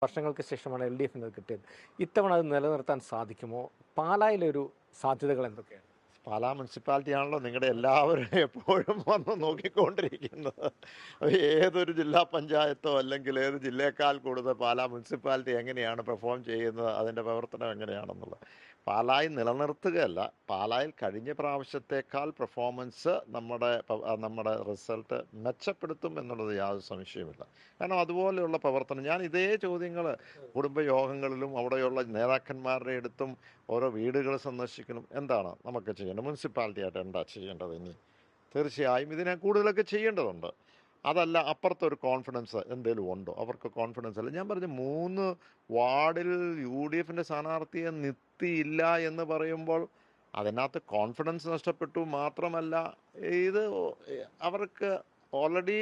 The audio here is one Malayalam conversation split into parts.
വർഷങ്ങൾക്ക് ശേഷമാണ് LDFിന് അത് കിട്ടിയത്. ഇത്തവണ അത് നിലനിർത്താൻ സാധിക്കുമോ? പാലായിലൊരു സാധ്യതകൾ എന്തൊക്കെയാണ്? പാലാ മുനിസിപ്പാലിറ്റിയാണല്ലോ നിങ്ങളുടെ എല്ലാവരും എപ്പോഴും വന്ന് നോക്കിക്കൊണ്ടിരിക്കുന്നത്. ഏതൊരു ജില്ലാ പഞ്ചായത്തോ അല്ലെങ്കിൽ ഏത് ജില്ലയേക്കാൾ കൂടുതൽ പാലാ മുനിസിപ്പാലിറ്റി എങ്ങനെയാണ് പെർഫോം ചെയ്യുന്നത്, അതിൻ്റെ പ്രവർത്തനം എങ്ങനെയാണെന്നുള്ളത്. പാലായിൽ നിലനിർത്തുകയല്ല, പാലായിൽ കഴിഞ്ഞ പ്രാവശ്യത്തേക്കാൾ പെർഫോമൻസ് നമ്മുടെ റിസൾട്ട് മെച്ചപ്പെടുത്തും എന്നുള്ളത് യാതൊരു സംശയമില്ല. കാരണം അതുപോലെയുള്ള പ്രവർത്തനം, ഞാൻ ഇതേ ചോദ്യങ്ങൾ കുടുംബയോഗങ്ങളിലും അവിടെയുള്ള നേതാക്കന്മാരുടെ അടുത്തും ഓരോ വീടുകൾ സന്ദർശിക്കണം. എന്താണ് നമുക്ക് ചെയ്യേണ്ടത്, മുനിസിപ്പാലിറ്റിയായിട്ട് എന്താ ചെയ്യേണ്ടത്? ഇനി തീർച്ചയായും ഇതിനെ കൂടുതലൊക്കെ ചെയ്യേണ്ടതുണ്ട്. അതല്ല, അപ്പുറത്തൊരു കോൺഫിഡൻസ് എന്തെങ്കിലും ഉണ്ടോ? അവർക്ക് കോൺഫിഡൻസ് അല്ല. ഞാൻ പറഞ്ഞു 3 വാർഡിൽ UDFിൻ്റെ സ്ഥാനാർത്ഥിയെ നിർത്തിയില്ല എന്ന് പറയുമ്പോൾ അതിനകത്ത് കോൺഫിഡൻസ് നഷ്ടപ്പെട്ടു. മാത്രമല്ല, ഇത് അവർക്ക് ഓൾറെഡി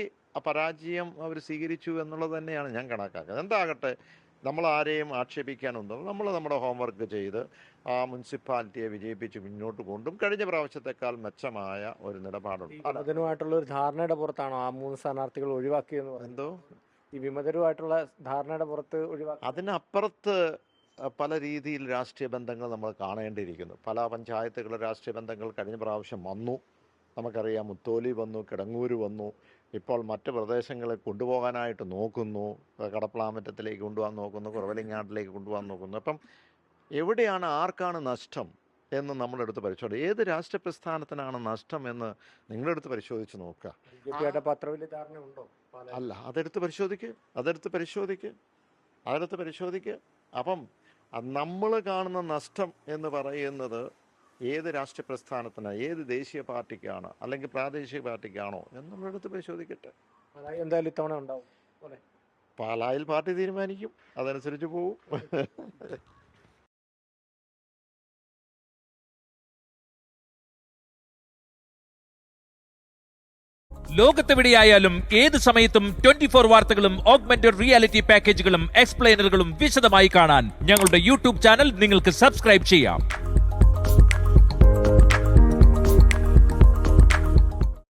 പരാജയം അവർ സ്വീകരിച്ചു എന്നുള്ളത് തന്നെയാണ് ഞാൻ കണക്കാക്കുന്നത്. എന്താകട്ടെ, നമ്മൾ ആരെയും ആക്ഷേപിക്കാനൊന്നും, നമ്മൾ നമ്മുടെ ഹോംവർക്ക് ചെയ്ത് ആ മുനിസിപ്പാലിറ്റിയെ വിജയിപ്പിച്ച് മുന്നോട്ട് കൊണ്ടും കഴിഞ്ഞ പ്രാവശ്യത്തെക്കാൾ മെച്ചമായ ഒരു നിലപാടുണ്ട്. വിമതരുമായിട്ടുള്ള ഒരു ധാരണയുടെ പുറത്താണോ ആ 3 സ്ഥാനാർത്ഥികൾ ഒഴിവാക്കിയെന്ന് പറയുന്നത്? എന്തോ ഈ വിമതരുമായിട്ടുള്ള ധാരണയുടെ പുറത്ത് ഒഴിവാക്കി. അതിനപ്പുറത്ത് പല രീതിയിൽ രാഷ്ട്രീയ ബന്ധങ്ങൾ നമ്മൾ കാണേണ്ടിയിരിക്കുന്നു. പല പഞ്ചായത്തുകളുടെ രാഷ്ട്രീയ ബന്ധങ്ങൾ കഴിഞ്ഞ പ്രാവശ്യം വന്നു. നമുക്കറിയാം, മുത്തോലി വന്നു, കിടങ്ങൂര് വന്നു, ഇപ്പോൾ മറ്റ് പ്രദേശങ്ങളെ കൊണ്ടുപോകാനായിട്ട് നോക്കുന്നു. കടപ്ലാമറ്റത്തിലേക്ക് കൊണ്ടുപോകാൻ നോക്കുന്നു, കുറവലിങ്ങാട്ടിലേക്ക് കൊണ്ടുപോകാൻ നോക്കുന്നു. അപ്പം എവിടെയാണ്, ആർക്കാണ് നഷ്ടം എന്ന് നമ്മളെടുത്ത് പരിശോധിക്കുക. ഏത് രാഷ്ട്രീയ പ്രസ്ഥാനത്തിനാണ് നഷ്ടം എന്ന് നിങ്ങളെടുത്ത് പരിശോധിച്ച് നോക്കുക. BJP അത്ര വലിയ ധാരണ ഉണ്ടോ? അല്ല, അതെടുത്ത് പരിശോധിക്ക്. അപ്പം നമ്മൾ കാണുന്ന നഷ്ടം എന്ന് പറയുന്നത് ഏത് രാഷ്ട്രീയ പ്രസ്ഥാനത്തിന്, ഏത് ദേശീയ പാർട്ടിക്കാണ് അല്ലെങ്കിൽ പ്രാദേശിക പാർട്ടിക്കാണോ എന്ന് നമ്മളെടുത്ത് പരിശോധിക്കട്ടെ. എന്തായാലും ഇത്തവണ ഉണ്ടാവും. പാലായിൽ പാർട്ടി തീരുമാനിക്കും, അതനുസരിച്ച് പോവും. ലോകത്തെവിടെയായാലും ഏത് സമയത്തും 24 വാർത്തകളും ഓഗ്മെന്റഡ് റിയാലിറ്റി പാക്കേജുകളും എക്സ്പ്ലെയിനറുകളും വിശദമായി കാണാൻ ഞങ്ങളുടെ YouTube ചാനൽ നിങ്ങൾക്ക് സബ്സ്ക്രൈബ് ചെയ്യാം.